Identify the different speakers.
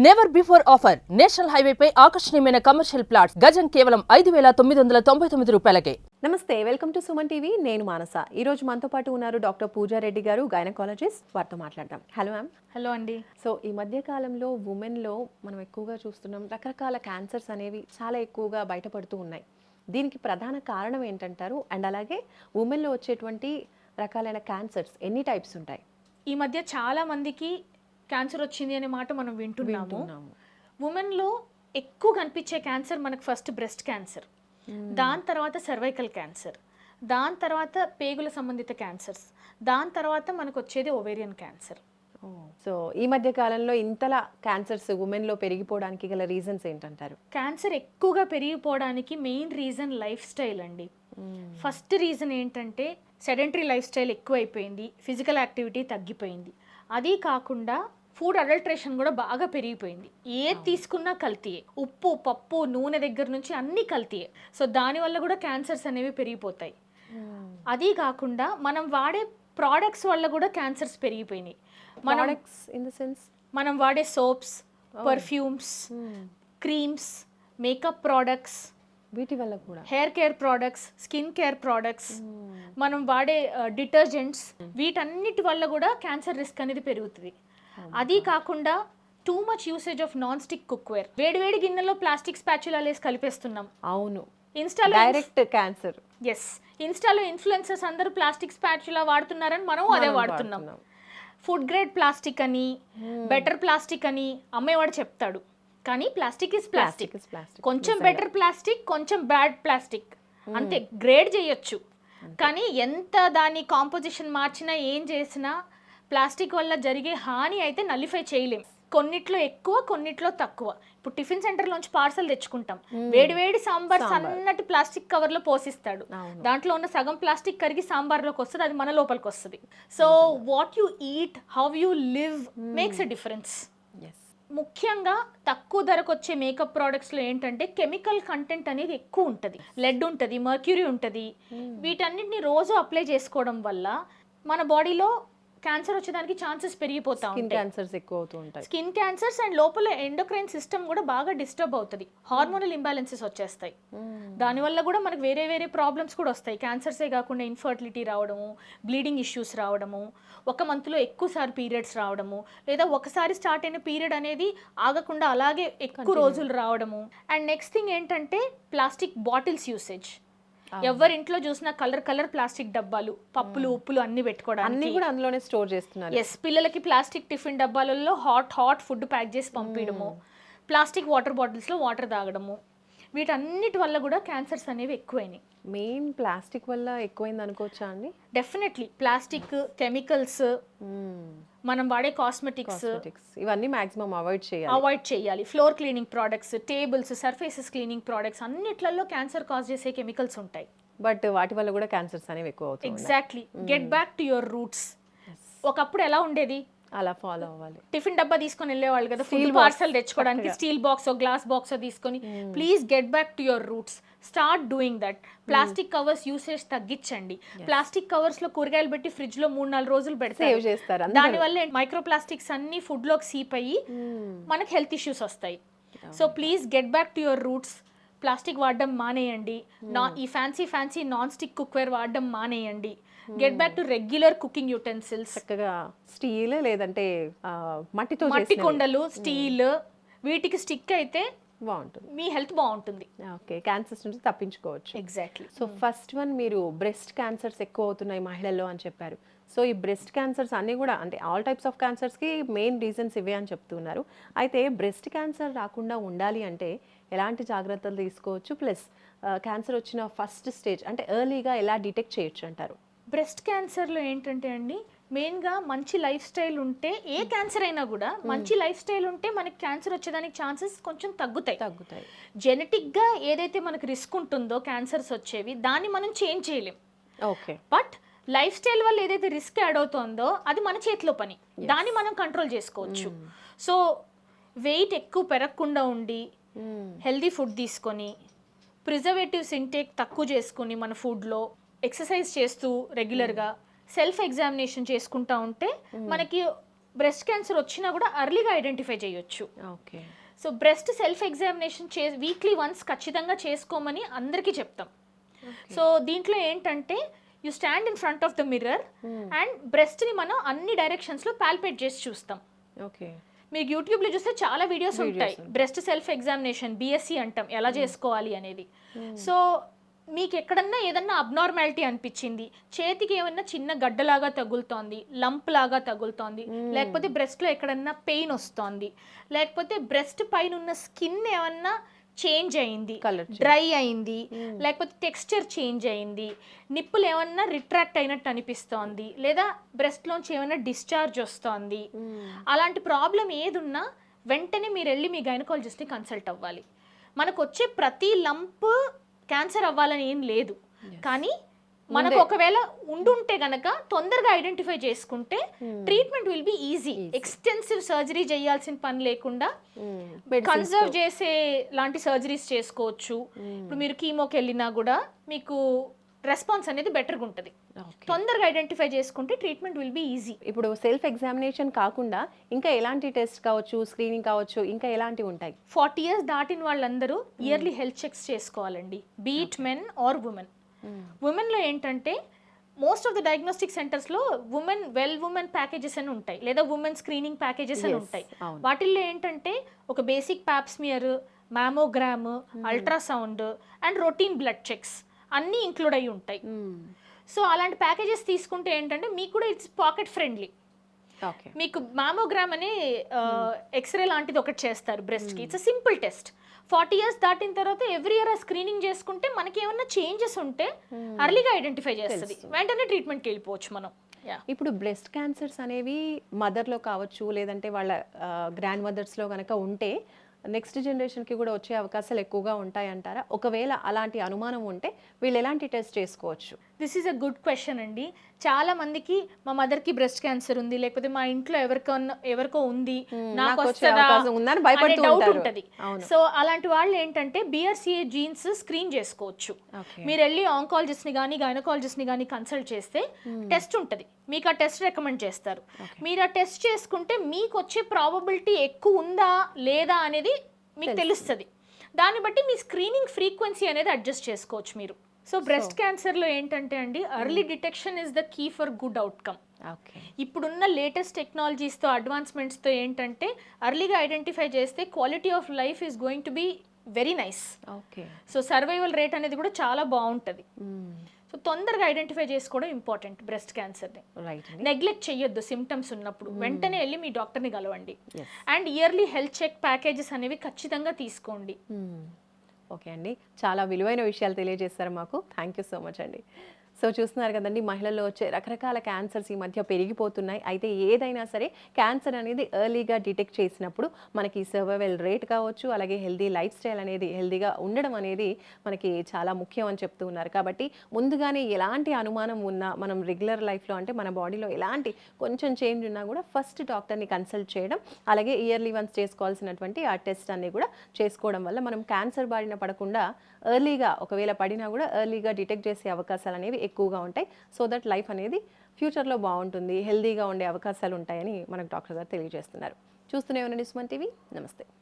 Speaker 1: Never before offer national హైవేపై ఆకర్షణీయమైన commercial plots గజం కేవలం 5,999 రూపాయలకే.
Speaker 2: నమస్తే, వెల్కమ్ టు సుమన్ టీవీ. నేను మానస. ఈ రోజు మనతో పాటు ఉన్నారు డాక్టర్ పూజా రెడ్డి గారు, గైనకాలజిస్ట్. వారితో మాట్లాడదాం. Hello ma'am.
Speaker 3: హలో అండి.
Speaker 2: సో ఈ మధ్య కాలంలో ఉమెన్లో మనం ఎక్కువగా చూస్తున్నాం, రకరకాల క్యాన్సర్స్ అనేవి చాలా ఎక్కువగా బయటపడుతూ ఉన్నాయి. దీనికి ప్రధాన కారణం ఏంటంటారు? అండ్ అలాగే ఉమెన్లో వచ్చేటువంటి రకాలైన క్యాన్సర్స్ ఎన్ని టైప్స్ ఉంటాయి?
Speaker 3: ఈ మధ్య చాలా మందికి క్యాన్సర్ వచ్చింది అనే మాట మనం వింటున్నాము. ఉమెన్లో ఎక్కువ కనిపించే క్యాన్సర్ మనకు ఫస్ట్ బ్రెస్ట్ క్యాన్సర్, దాని తర్వాత సర్వైకల్ క్యాన్సర్, దాని తర్వాత పేగుల సంబంధిత క్యాన్సర్స్, దాని తర్వాత మనకు వచ్చేది ఓవేరియన్ క్యాన్సర్.
Speaker 2: సో ఈ మధ్య కాలంలో ఇంతలా క్యాన్సర్స్ ఉమెన్లో పెరిగిపోవడానికి గల రీజన్స్ ఏంటంటారు?
Speaker 3: క్యాన్సర్ ఎక్కువగా పెరిగిపోవడానికి మెయిన్ రీజన్ లైఫ్ స్టైల్ అండి. ఫస్ట్ రీజన్ ఏంటంటే సెడెంటరీ లైఫ్ స్టైల్ ఎక్కువైపోయింది, ఫిజికల్ యాక్టివిటీ తగ్గిపోయింది. అది కాకుండా ఫుడ్ అడల్ట్రేషన్ కూడా బాగా పెరిగిపోయింది. ఏది తీసుకున్నా కల్తీయే, ఉప్పు పప్పు నూనె దగ్గర నుంచి అన్నీ కల్తీయే. సో దానివల్ల కూడా క్యాన్సర్స్ అనేవి పెరిగిపోతాయి. అది కాకుండా మనం వాడే ప్రోడక్ట్స్ వల్ల కూడా క్యాన్సర్స్ పెరిగిపోయినాయి. మనం వాడే soaps, perfumes, creams, makeup products,
Speaker 2: వీటి వల్ల కూడా
Speaker 3: hair care products, skin care products, మనం వాడే డిటర్జెంట్స్, వీటన్నిటి వల్ల కూడా క్యాన్సర్ రిస్క్ అనేది పెరుగుతుంది. అది కాకుండా too much usage of non stick cookware, వేడివేడి గిన్నెలో ప్లాస్టిక్ స్పాచులా వేసి కలిపేస్తున్నాం.
Speaker 2: అవును,
Speaker 3: ఇన్స్టాలో
Speaker 2: డైరెక్ట్ క్యాన్సర్.
Speaker 3: ఎస్, ఇన్స్టాలో ఇన్ఫ్లుయెన్సర్స్ అందరూ ప్లాస్టిక్ స్పాచులా వాడుతున్నారని మనం అదే వాడుతున్నాం. ఫుడ్ గ్రేడ్ ప్లాస్టిక్ అని, బెటర్ ప్లాస్టిక్ అని అమ్మేవాడు చెప్తాడు, కానీ ప్లాస్టిక్ ఇస్ ప్లాస్టిక్. కొంచెం బెటర్ ప్లాస్టిక్, కొంచెం బ్యాడ్ ప్లాస్టిక్, అంతే. గ్రేడ్ చేయొచ్చు, కానీ ఎంత దాని కాంపోజిషన్ మార్చినా ఏం చేసినా ప్లాస్టిక్ వల్ల జరిగే హాని అయితే నలిఫై చేయలేం. కొన్నిట్లో ఎక్కువ, కొన్నిట్లో తక్కువ. ఇప్పుడు టిఫిన్ సెంటర్లోంచి పార్సల్ తెచ్చుకుంటాం, వేడివేడి సాంబార్ సన్నటి ప్లాస్టిక్ కవర్లో పోసిస్తాడు, దాంట్లో ఉన్న సగం ప్లాస్టిక్ కరిగి సాంబార్లోకి వస్తుంది, అది మన లోపలికి వస్తుంది. So what you eat, how you live makes a difference. ముఖ్యంగా తక్కువ ధరకు వచ్చే మేకప్ ప్రోడక్ట్స్లో ఏంటంటే కెమికల్ కంటెంట్ అనేది ఎక్కువ ఉంటుంది. లెడ్ ఉంటుంది, మర్క్యూరీ ఉంటుంది. వీటన్నిటిని రోజు అప్లై చేసుకోవడం వల్ల మన బాడీలో క్యాన్సర్ వచ్చేదానికి ఛాన్సెస్ పెరిగిపోతా ఉంటాయి.
Speaker 2: క్యాన్సర్స్ ఎక్కువ అవుతూ ఉంటాయి.
Speaker 3: స్కిన్ క్యాన్సర్స్ అండ్ లోపల ఎండోక్రైన్ సిస్టమ్ కూడా బాగా డిస్టర్బ్ అవుతుంది, హార్మోనల్ ఇంబ్యాలెన్సెస్ వచ్చేస్తాయి. దానివల్ల కూడా మనకు వేరే వేరే ప్రాబ్లమ్స్ కూడా వస్తాయి. క్యాన్సర్సే కాకుండా ఇన్ఫర్టిలిటీ రావడము, బ్లీడింగ్ ఇష్యూస్ రావడము, ఒక మంత్లో ఎక్కువసారి పీరియడ్స్ రావడము, లేదా ఒకసారి స్టార్ట్ అయిన పీరియడ్ అనేది ఆగకుండా అలాగే ఎక్కువ రోజులు రావడము. అండ్ నెక్స్ట్ థింగ్ ఏంటంటే ప్లాస్టిక్ బాటిల్స్ యూసేజ్. ఎవరింట్లో చూసినా కలర్ ప్లాస్టిక్ డబ్బాలు, పప్పులు ఉప్పులు అన్ని పెట్టుకోవడానికి
Speaker 2: కూడా అందులోనే స్టోర్ చేస్తున్నారు.
Speaker 3: ఎస్, పిల్లలకి ప్లాస్టిక్ టిఫిన్ డబ్బాలలో హాట్ ఫుడ్ ప్యాక్ చేసి పంపించడము, ప్లాస్టిక్ వాటర్ బాటిల్స్లో వాటర్ తాగడము, వీటన్నిటి వల్ల కూడా క్యాన్సర్స్ అనేవి ఎక్కువైనాయి.
Speaker 2: మెయిన్ ప్లాస్టిక్ వల్ల ఎక్కువైంది అనుకోవచ్చా అండి?
Speaker 3: డెఫినెట్లీ ప్లాస్టిక్, కెమికల్స్, మనం వాడే కాస్మెటిక్స్,
Speaker 2: ఇవన్నీ మాక్సిమం అవాయిడ్ చేయాలి.
Speaker 3: Floor cleaning products, tables, surfaces cleaning products అన్నిట్లలో క్యాన్సర్ కాజ్ చేసే కెమికల్స్ ఉంటాయి.
Speaker 2: బట్ వాటి వల్ల కూడా క్యాన్సర్స్ అనేవి ఎక్కువ అవుతాయి.
Speaker 3: Exactly. Get back to your roots. ఒకప్పుడు ఎలా ఉండేది?
Speaker 2: అలా ఫాలో అవ్వాలి.
Speaker 3: టిఫిన్ డబ్బా తీసుకొని వెళ్ళేవాళ్ళు కదా, ఫుడ్ పార్సల్ తెచ్చుకోవడానికి స్టీల్ బాక్స్, గ్లాస్ బాక్స్ తీసుకొని. Please get back to your roots, start doing that. Plastic covers usage తగ్గించండి. ప్లాస్టిక్ కవర్స్ లో కూరగాయలు పెట్టి ఫ్రిడ్జ్ లో 3-4 రోజులు పెడతారు. దానివల్ల మైక్రో ప్లాస్టిక్స్ అన్ని ఫుడ్ లోకి సీప్ అయ్యి మనకు హెల్త్ ఇష్యూస్ వస్తాయి. So please get back to your roots. Plastic వాడడం మానేయండి. ఈ ఫ్యాన్సీ నాన్ స్టిక్ కుక్వేర్ వాడడం మానేయండి. Get back to regular cooking utensils.
Speaker 2: చక్కగా స్టీల్ లేదంటే
Speaker 3: మట్టి కుండలు, స్టీల్, వీటికి స్టిక్ అయితే
Speaker 2: బాగుంటుంది,
Speaker 3: మీ హెల్త్ బాగుంటుంది.
Speaker 2: ఓకే, క్యాన్సర్స్ నుంచి తప్పించుకోవచ్చు.
Speaker 3: ఎగ్జాక్ట్లీ.
Speaker 2: సో ఫస్ట్ వన్, మీరు బ్రెస్ట్ క్యాన్సర్స్ ఎక్కువ అవుతున్నాయి మహిళల్లో అని చెప్పారు. సో ఈ బ్రెస్ట్ క్యాన్సర్స్ అన్నీ కూడా అంటే ఆల్ టైప్స్ ఆఫ్ క్యాన్సర్స్కి మెయిన్ రీజన్స్ ఇవే అని చెప్తున్నారు. అయితే బ్రెస్ట్ క్యాన్సర్ రాకుండా ఉండాలి అంటే ఎలాంటి జాగ్రత్తలు తీసుకోవచ్చు? ప్లస్ క్యాన్సర్ వచ్చిన ఫస్ట్ స్టేజ్ అంటే ఎర్లీగా ఎలా డిటెక్ట్ చేయొచ్చు అంటారు?
Speaker 3: బ్రెస్ట్ క్యాన్సర్లో ఏంటంటే అండి, మెయిన్గా మంచి లైఫ్ స్టైల్ ఉంటే, ఏ క్యాన్సర్ అయినా కూడా మంచి లైఫ్ స్టైల్ ఉంటే మనకి క్యాన్సర్ వచ్చేదానికి ఛాన్సెస్ కొంచెం తగ్గుతాయి. జెనెటిక్గా ఏదైతే మనకి రిస్క్ ఉంటుందో క్యాన్సర్స్ వచ్చేవి, దాన్ని మనం చేంజ్ చేయలేం.
Speaker 2: ఓకే,
Speaker 3: బట్ లైఫ్ స్టైల్ వల్ల ఏదైతే రిస్క్ యాడ్ అవుతుందో అది మన చేతిలో పని, దాన్ని మనం కంట్రోల్ చేసుకోవచ్చు. సో వెయిట్ ఎక్కువ పెరగకుండా ఉండి, హెల్దీ ఫుడ్ తీసుకొని, ప్రిజర్వేటివ్స్ ఇంటేక్ తక్కువ చేసుకొని మన ఫుడ్లో, ఎక్సర్సైజ్ చేస్తూ రెగ్యులర్గా సెల్ఫ్ ఎగ్జామినేషన్ చేసుకుంటా ఉంటే మనకి బ్రెస్ట్ క్యాన్సర్ వచ్చినా కూడా అర్లీగా ఐడెంటిఫై చేయొచ్చు.
Speaker 2: Okay.
Speaker 3: So breast self examination weekly once ఖచ్చితంగా చేసుకోమని అందరికీ చెప్తాం. సో దీంట్లో ఏంటంటే you stand in front of the mirror and బ్రెస్ట్ని మనం అన్ని డైరెక్షన్స్లో పాల్పేట్ చేసి చూస్తాం.
Speaker 2: ఓకే.
Speaker 3: మీకు యూట్యూబ్లో చూస్తే చాలా వీడియోస్ ఉంటాయి, బ్రెస్ట్ సెల్ఫ్ ఎగ్జామినేషన్ బిఎస్సి అంటాం, ఎలా చేసుకోవాలి అనేది. సో మీకు ఎక్కడన్నా ఏదన్నా అబ్నార్మాలిటీ అనిపించింది, చేతికి ఏమన్నా చిన్న గడ్డలాగా తగులుతోంది, లంప్ లాగా తగులుతోంది, లేకపోతే బ్రెస్ట్లో ఎక్కడన్నా పెయిన్ వస్తోంది, లేకపోతే బ్రెస్ట్ పైన ఉన్న స్కిన్ ఏమన్నా చేంజ్ అయింది, డ్రై అయింది, లేకపోతే టెక్స్చర్ చేంజ్ అయింది, నిప్పులు ఏమన్నా రిట్రాక్ట్ అయినట్టు అనిపిస్తోంది, లేదా బ్రెస్ట్లోంచి ఏమైనా డిశ్చార్జ్ వస్తోంది, అలాంటి ప్రాబ్లం ఏదున్నా వెంటనే మీరు వెళ్ళి మీ గైనకాలజిస్ట్ని కన్సల్ట్ అవ్వాలి. మనకు వచ్చే ప్రతి లంప్ క్యాన్సర్ అవ్వాలని ఏం లేదు, కానీ మనకు ఒకవేళ ఉండుంటే గనక తొందరగా ఐడెంటిఫై చేసుకుంటే treatment will be easy. Extensive surgery చేయాల్సిన పని లేకుండా కన్సర్వ్ చేసే లాంటి సర్జరీస్ చేసుకోవచ్చు. ఇప్పుడు మీరు కీమోకి వెళ్ళినా కూడా మీకు రెస్పాన్స్ అనేది బెటర్గా ఉంటుంది. తొందరగా ఐడెంటిఫై చేసుకుంటే ట్రీట్మెంట్ విల్ బి ఈజీ.
Speaker 2: ఇప్పుడు సెల్ఫ్ ఎగ్జామినేషన్ కాకుండా ఇంకా ఎలాంటి టెస్ట్ కావచ్చు, స్క్రీనింగ్ కావచ్చు, ఇంకా ఎలాంటివి ఉంటాయి?
Speaker 3: 40 years దాటిన వాళ్ళందరూ ఇయర్లీ హెల్త్ చెక్స్ చేసుకోవాలండి, బీట్ మెన్ ఆర్ ఉమెన్. ఉమెన్లో ఏంటంటే మోస్ట్ ఆఫ్ ద డయాగ్నోస్టిక్ సెంటర్స్లో ఉమెన్ ప్యాకేజెస్ అని ఉంటాయి, లేదా ఉమెన్ స్క్రీనింగ్ ప్యాకేజెస్ అని ఉంటాయి. వాటిల్లో ఏంటంటే ఒక basic pap smear, mammogram, ultrasound and routine blood checks అన్నీ ఇంక్లూడ్ అయ్యి ఉంటాయి. సో అలాంటి ప్యాకేజెస్ తీసుకుంటే ఏంటంటే మీకు కూడా ఇట్స్ పాకెట్ ఫ్రెండ్లీ. మీకు మ్యామోగ్రామ్ అనే ఎక్స్రే లాంటిది ఒకటి చేస్తారు బ్రెస్ట్కి. It's simple test. 40 years దాటిన తర్వాత ఎవ్రీ ఇయర్ స్క్రీనింగ్ చేసుకుంటే మనకి ఏమన్నా చేంజెస్ ఉంటే అర్లీగా ఐడెంటిఫై చేస్తుంది, వెంటనే ట్రీట్మెంట్కి వెళ్ళిపోవచ్చు మనం.
Speaker 2: ఇప్పుడు బ్రెస్ట్ క్యాన్సర్స్ అనేవి మదర్లో కావచ్చు, లేదంటే వాళ్ళ గ్రాండ్ మదర్స్లో కనుక ఉంటే నెక్స్ట్ జనరేషన్కి కూడా వచ్చే అవకాశాలు ఎక్కువగా ఉంటాయంటారా? ఒకవేళ అలాంటి అనుమానం ఉంటే వీళ్ళు ఎలాంటి టెస్ట్ చేసుకోవచ్చు?
Speaker 3: This is a good question అండి. చాలా మందికి మా మదర్కి బ్రెస్ట్ క్యాన్సర్ ఉంది, లేకపోతే మా ఇంట్లో ఎవరికో ఉంది, నాకు వస్తుందా అనే డౌట్ ఉంటుంది. సో అలాంటి వాళ్ళు ఏంటంటే BRCA జీన్స్ స్క్రీన్ చేసుకోవచ్చు. మీరు వెళ్ళి ఆంకాలజిస్ట్ని కానీ గైనకాలజిస్ట్ని కానీ కన్సల్ట్ చేస్తే టెస్ట్ ఉంటుంది, మీకు ఆ టెస్ట్ రికమెండ్ చేస్తారు. మీరు ఆ టెస్ట్ చేసుకుంటే మీకు వచ్చే ప్రాబబిలిటీ ఎక్కువ ఉందా లేదా అనేది మీకు తెలుస్తుంది. దాన్ని బట్టి మీ స్క్రీనింగ్ ఫ్రీక్వెన్సీ అనేది అడ్జస్ట్ చేసుకోవచ్చు మీరు. సో బ్రెస్ట్ క్యాన్సర్లో ఏంటంటే అండి, early detection is the key for good outcome. ఇప్పుడున్న లేటెస్ట్ టెక్నాలజీస్తో, అడ్వాన్స్మెంట్స్తో ఏంటంటే అర్లీగా ఐడెంటిఫై చేస్తే quality of life is going to be very nice. So survival rate అనేది కూడా చాలా బాగుంటుంది. సో తొందరగా ఐడెంటిఫై చేసుకోవడం ఇంపార్టెంట్ బ్రెస్ట్ క్యాన్సర్ని. నెగ్లెక్ట్ చేయొద్దు సిమ్టమ్స్ ఉన్నప్పుడు, వెంటనే వెళ్ళి మీ డాక్టర్ని కలవండి. And yearly health check packages అనేవి ఖచ్చితంగా తీసుకోండి.
Speaker 2: ఓకే అండి, చాలా విలువైన విషయాలు తెలియజేస్తారు మాకు. థ్యాంక్ యూ సో మచ్ అండి. సో చూస్తున్నారు కదండి, మహిళల్లో వచ్చే రకరకాల క్యాన్సర్స్ ఈ మధ్య పెరిగిపోతున్నాయి. అయితే ఏదైనా సరే క్యాన్సర్ అనేది ఎర్లీగా డిటెక్ట్ చేసినప్పుడు మనకి సర్వైవల్ రేట్ కావచ్చు, అలాగే హెల్దీ లైఫ్ స్టైల్ అనేది, హెల్దీగా ఉండడం అనేది మనకి చాలా ముఖ్యం అని చెప్తూ ఉన్నారు. కాబట్టి ముందుగానే ఎలాంటి అనుమానం ఉన్నా మనం రెగ్యులర్ లైఫ్లో అంటే మన బాడీలో ఎలాంటి కొంచెం చేంజ్ ఉన్నా కూడా ఫస్ట్ డాక్టర్ని కన్సల్ట్ చేయడం, అలాగే ఇయర్లీ వన్స్ చేసుకోవాల్సినటువంటి ఆ టెస్ట్ అన్ని కూడా చేసుకోవడం వల్ల మనం క్యాన్సర్ బారిన పడకుండా ఎర్లీగా, ఒకవేళ పడినా కూడా ఎర్లీగా డిటెక్ట్ చేసే అవకాశాలు అనేవి ఎక్కువగా ఉంటాయి. సో దట్ లైఫ్ అనేది ఫ్యూచర్లో బాగుంటుంది, హెల్దీగా ఉండే అవకాశాలు ఉంటాయని మనకు డాక్టర్ గారు తెలియజేస్తున్నారు. చూస్తూనే ఉండండి సుమన్ టీవీ. నమస్తే.